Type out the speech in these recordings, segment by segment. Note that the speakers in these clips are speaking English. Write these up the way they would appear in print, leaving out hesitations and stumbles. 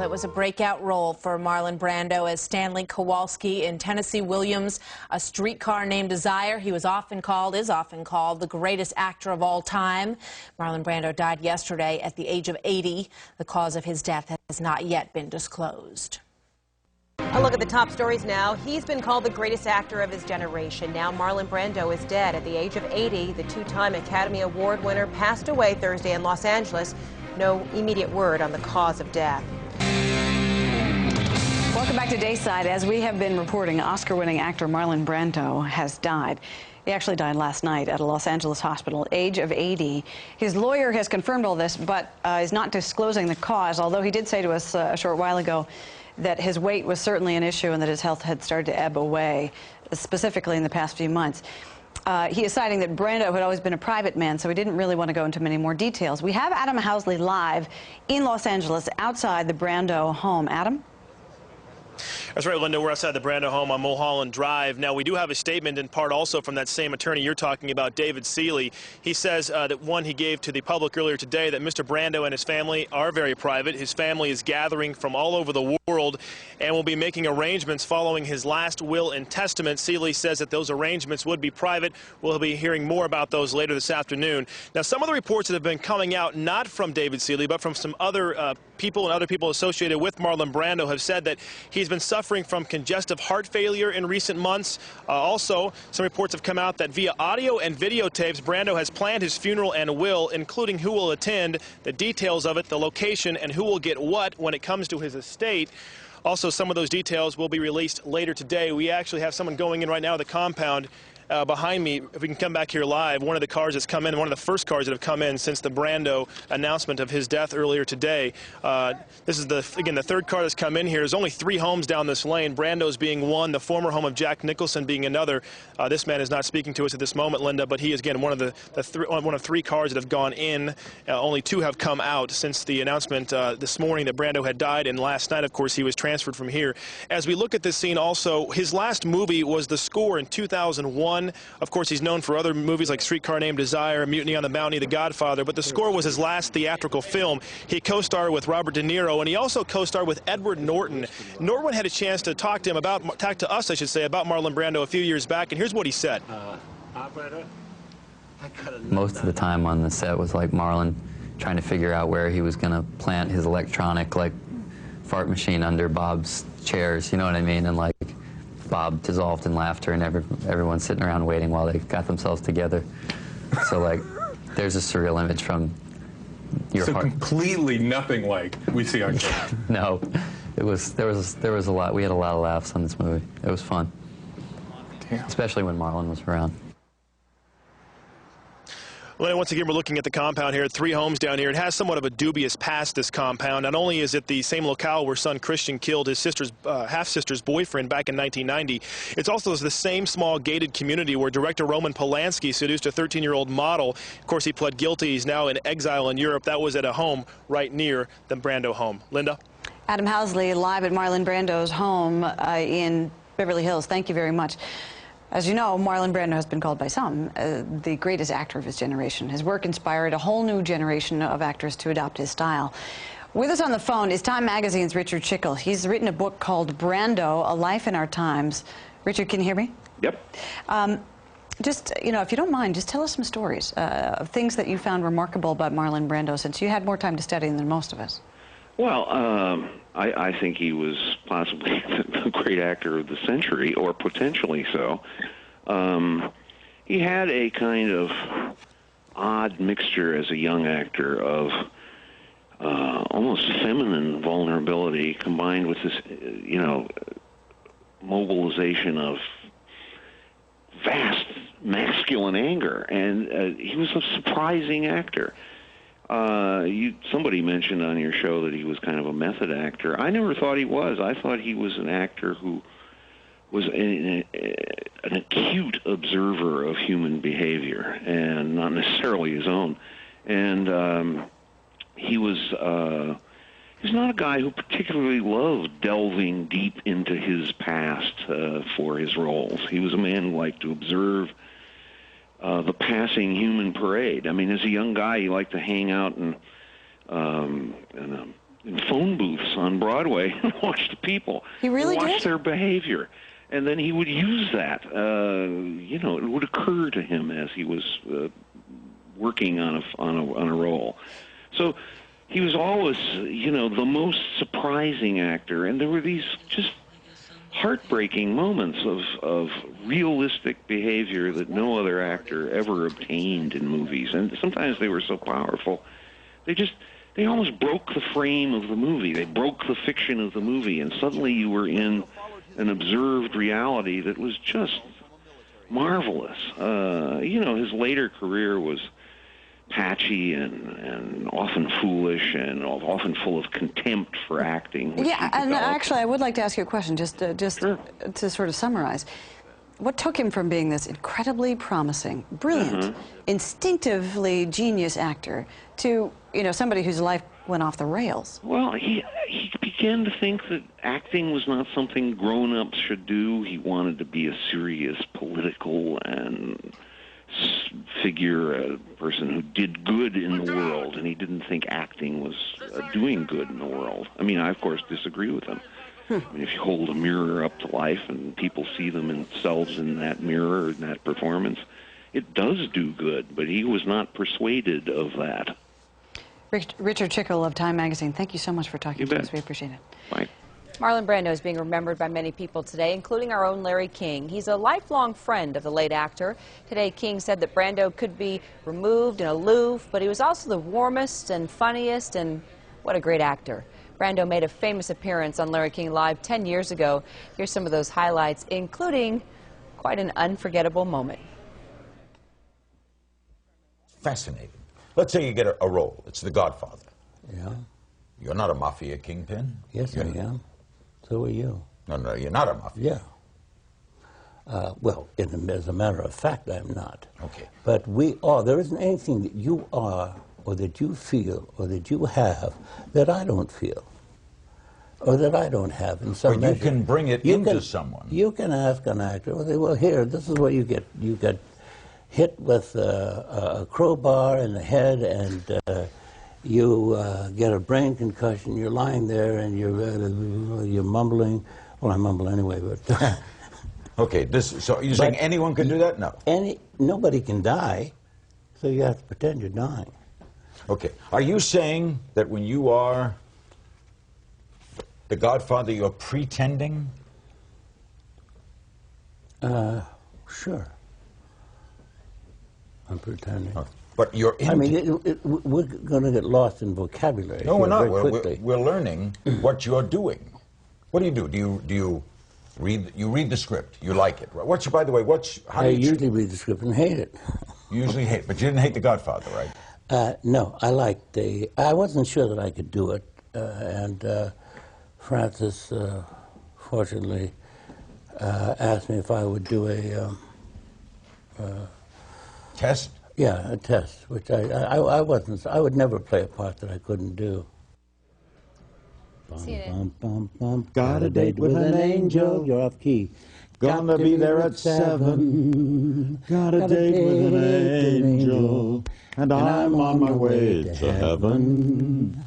it was a breakout role for Marlon Brando as Stanley Kowalski in Tennessee Williams' A Streetcar Named Desire. He was is often called the greatest actor of all time. Marlon Brando died yesterday at the age of 80. The cause of his death has not yet been disclosed. A look at the top stories now. He's been called the greatest actor of his generation. Now Marlon Brando is dead at the age of 80. The two-time Academy Award winner passed away Thursday in Los Angeles. No immediate word on the cause of death. Welcome back to Dayside. As we have been reporting, Oscar-winning actor Marlon Brando has died. He actually died last night at a Los Angeles hospital, age of 80. His lawyer has confirmed all this, but is not disclosing the cause, although he did say to us a short while ago that his weight was certainly an issue and that his health had started to ebb away, specifically in the past few months. He is citing that Brando had always been a private man, so he didn't really want to go into many more details. We have Adam Housley live in Los Angeles outside the Brando home. Adam? That's right, Linda. We're outside the Brando home on Mulholland Drive. Now, we do have a statement in part also from that same attorney you're talking about, David Seeley. He says that one he gave to the public earlier today that Mr. Brando and his family are very private. His family is gathering from all over the world and will be making arrangements following his last will and testament. Seeley says that those arrangements would be private. We'll be hearing more about those later this afternoon. Now, some of the reports that have been coming out, not from David Seeley, but from some other people and other people associated with Marlon Brando have said that he's been suffering from congestive heart failure in recent months. Also, some reports have come out that via audio and videotapes, Brando has planned his funeral and will, including who will attend, the details of it, the location, and who will get what when it comes to his estate. Also, some of those details will be released later today. We actually have someone going in right now to the compound behind me. If we can come back here live, one of the cars that's come in, one of the first cars that have come in since the Brando announcement of his death earlier today. This is, again, the third car that's come in here. There's only 3 homes down this lane, Brando's being one, the former home of Jack Nicholson being another. This man is not speaking to us at this moment, Linda, but he is, again, one of 3 cars that have gone in. Only 2 have come out since the announcement this morning that Brando had died, and last night, of course, he was transferred from here. As we look at this scene also, his last movie was The Score in 2001. Of course, he's known for other movies like Streetcar Named Desire, Mutiny on the Bounty, The Godfather, but The Score was his last theatrical film. He co-starred with Robert De Niro, and he also co-starred with Edward Norton. Norton had a chance to talk to us, I should say, about Marlon Brando a few years back, and here's what he said. Most of the time on the set was like Marlon trying to figure out where he was going to plant his electronic, like, fart machine under Bob's chairs, you know what I mean? And, like, Bob dissolved in laughter, and everyone's sitting around waiting while they got themselves together. So, like, there's a surreal image from your heart. So completely nothing like we see on camera. No, there was a lot. We had a lot of laughs on this movie. It was fun. Damn. Especially when Marlon was around. Well, once again, we're looking at the compound here, 3 homes down here. It has somewhat of a dubious past, this compound. Not only is it the same locale where son Christian killed his half-sister's boyfriend back in 1990, it's also the same small gated community where director Roman Polanski seduced a 13-year-old model. Of course, he pled guilty. He's now in exile in Europe. That was at a home right near the Brando home. Linda? Adam Housley live at Marlon Brando's home in Beverly Hills. Thank you very much. As you know, Marlon Brando has been called by some the greatest actor of his generation. His work inspired a whole new generation of actors to adopt his style. With us on the phone is Time Magazine's Richard Schickel. He's written a book called Brando, A Life in Our Times. Richard, can you hear me? Yep. Just, you know, if you don't mind, just tell us some stories of things that you found remarkable about Marlon Brando, since you had more time to study than most of us. Well, I think he was possibly the great actor of the century, or potentially so. He had a kind of odd mixture as a young actor of almost feminine vulnerability combined with this, you know, mobilization of vast masculine anger. And he was a surprising actor. Somebody mentioned on your show that he was kind of a method actor. I never thought he was. I thought he was an actor who was an acute observer of human behavior, and not necessarily his own. And he was not a guy who particularly loved delving deep into his past for his roles. He was a man who liked to observe the passing human parade. I mean, as a young guy, he liked to hang out in a in phone booths on Broadway and watch the people. He really watch did? their behavior. And then he would use that. You know, it would occur to him as he was working on a role. So he was always, you know, the most surprising actor. And there were these just heartbreaking moments of realistic behavior that no other actor ever obtained in movies. And sometimes they were so powerful, they almost broke the frame of the movie. They broke the fiction of the movie, and suddenly you were in an observed reality that was just marvelous. You know, his later career was patchy and often foolish and often full of contempt for acting. Yeah, and actually I would like to ask you a question, just Sure. to sort of summarize. What took him from being this incredibly promising, brilliant, instinctively genius actor to, you know, somebody whose life went off the rails? Well, he began to think that acting was not something grown-ups should do. He wanted to be a serious political and figure, a person who did good in the world, and he didn't think acting was doing good in the world. I mean, I, of course, disagree with him. I mean, if you hold a mirror up to life and people see themselves in that mirror, in that performance, it does do good, but he was not persuaded of that. Richard Chickle of Time Magazine, thank you so much for talking to us. We appreciate it. Bye. Marlon Brando is being remembered by many people today, including our own Larry King. He's a lifelong friend of the late actor. Today, King said that Brando could be removed and aloof, but he was also the warmest and funniest, and what a great actor. Brando made a famous appearance on Larry King Live 10 years ago. Here's some of those highlights, including quite an unforgettable moment. Fascinating. Let's say you get a role. It's The Godfather. Yeah. You're not a mafia kingpin. Yes, I am. So are you. No, you're not a mafia. Yeah. Well, as a matter of fact, I'm not. Okay. But we are. There isn't anything that you are, or that you feel, or that you have, that I don't feel, or that I don't have in some measure. But you can bring it into someone. You can ask an actor, well, here, this is what you get. You get hit with a crowbar in the head, and you get a brain concussion. You're lying there, and you're mumbling. Well, I mumble anyway, but... Okay, so you're saying anyone can do that? No. Nobody can die, so you have to pretend you're dying. Okay. Are you saying that when you are the Godfather, you're pretending? Sure. I'm pretending. Oh, but you're I mean, we're going to get lost in vocabulary. No, we're not. Very quickly. We're learning what you're doing. What do you do? Do you read the script? You like it? Right? By the way, I usually read the script and hate it. You usually hate, but you didn't hate The Godfather, right? No, I liked I wasn't sure that I could do it, and Francis, fortunately, asked me if I would do a test. Yeah, a test, which I wasn't. I would never play a part that I couldn't do. Bum, bum, bum. Got a date with an angel. You're off key. Gonna be there at 7. Got a date with an angel, and I'm on my way to heaven.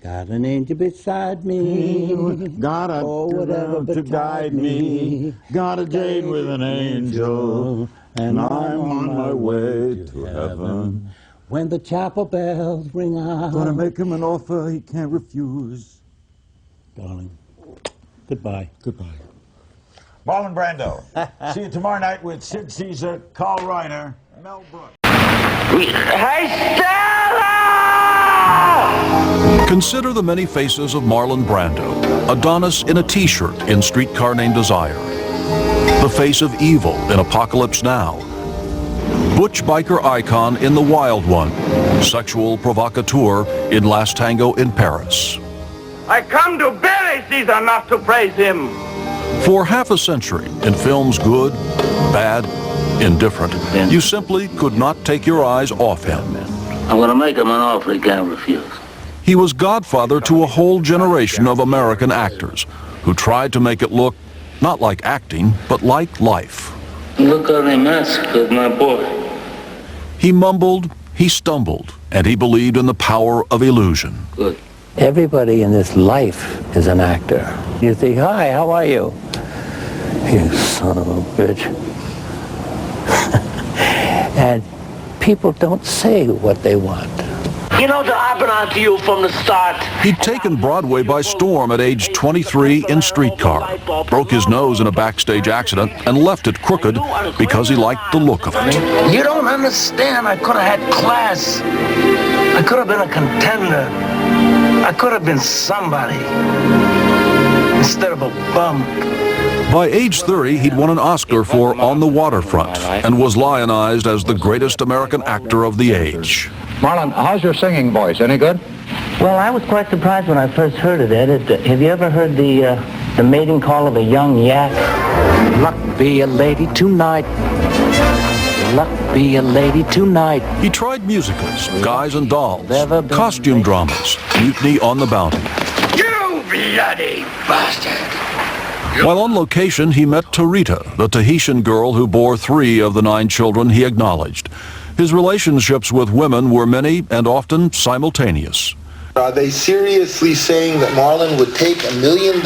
Got an angel beside me. Got a whatever to guide me. Got a date with an angel, and I'm on my way to heaven. When the chapel bells ring out, Gonna make him an offer he can't refuse. Darling, goodbye. Goodbye. Marlon Brando. See you tomorrow night with Sid Caesar, Carl Reiner, Mel Brooks. Hey, Stella! Consider the many faces of Marlon Brando. Adonis in a T-shirt in Streetcar Named Desire. The face of evil in Apocalypse Now. Butch biker icon in The Wild One. Sexual provocateur in Last Tango in Paris. I come to bury Caesar, not to praise him. For half a century, in films good, bad, indifferent, you simply could not take your eyes off him. I'm going to make him an offer he can't refuse. He was godfather to a whole generation of American actors who tried to make it look not like acting, but like life. Look how they massacred my boy. He mumbled, he stumbled, and he believed in the power of illusion. Good. Everybody in this life is an actor. You think, hi, how are you? You son of a bitch. And people don't say what they want. You know that I've been on to you from the start. He'd taken Broadway by storm at age 23 in Streetcar, broke his nose in a backstage accident, and left it crooked because he liked the look of it. You don't understand. I could have had class. I could have been a contender. I could have been somebody instead of a bum. By age 30, he'd won an Oscar for On the Waterfront and was lionized as the greatest American actor of the age. Marlon, how's your singing voice? Any good? Well, I was quite surprised when I first heard it, Ed. Have you ever heard the mating call of a young yak? Luck be a lady tonight. Luck be a lady tonight. He tried musicals, Guys and Dolls, costume dramas, Mutiny on the Bounty. You bloody bastard! While on location, he met Tarita, the Tahitian girl who bore 3 of the 9 children he acknowledged. His relationships with women were many and often simultaneous. Are they seriously saying that Marlon would take $1 million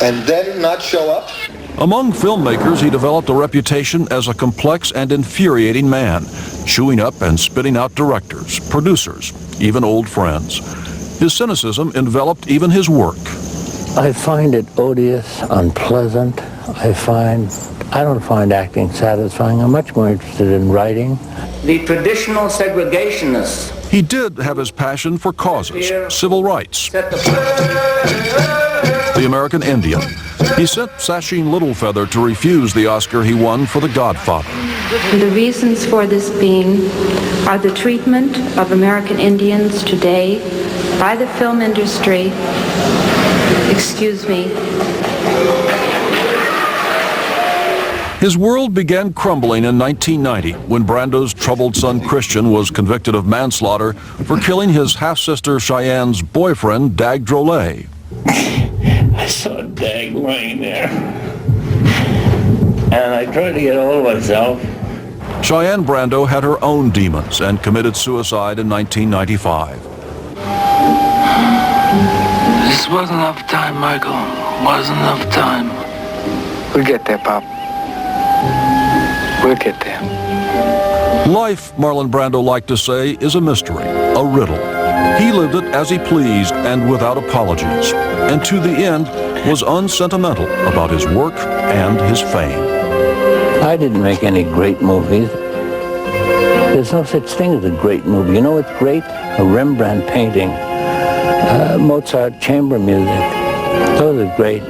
and then not show up? Among filmmakers, he developed a reputation as a complex and infuriating man, chewing up and spitting out directors, producers, even old friends. His cynicism enveloped even his work. I find it odious, unpleasant. I don't find acting satisfying. I'm much more interested in writing. The traditional segregationists. He did have his passion for causes, civil rights, the American Indian. He sent Sacheen Littlefeather to refuse the Oscar he won for The Godfather. The reasons for this being are the treatment of American Indians today by the film industry. Excuse me. His world began crumbling in 1990 when Brando's troubled son Christian was convicted of manslaughter for killing his half-sister Cheyenne's boyfriend, Dag Drolet. I saw Dag lying there, and I tried to get hold of myself. Cheyenne Brando had her own demons and committed suicide in 1995. This wasn't enough time, Michael. Wasn't enough time. We'll get there, Pop. We'll get there. Life, Marlon Brando liked to say, is a mystery, a riddle. He lived it as he pleased and without apologies, and to the end was unsentimental about his work and his fame. I didn't make any great movies. There's no such thing as a great movie. You know what's great? A Rembrandt painting, Mozart chamber music. Those are great.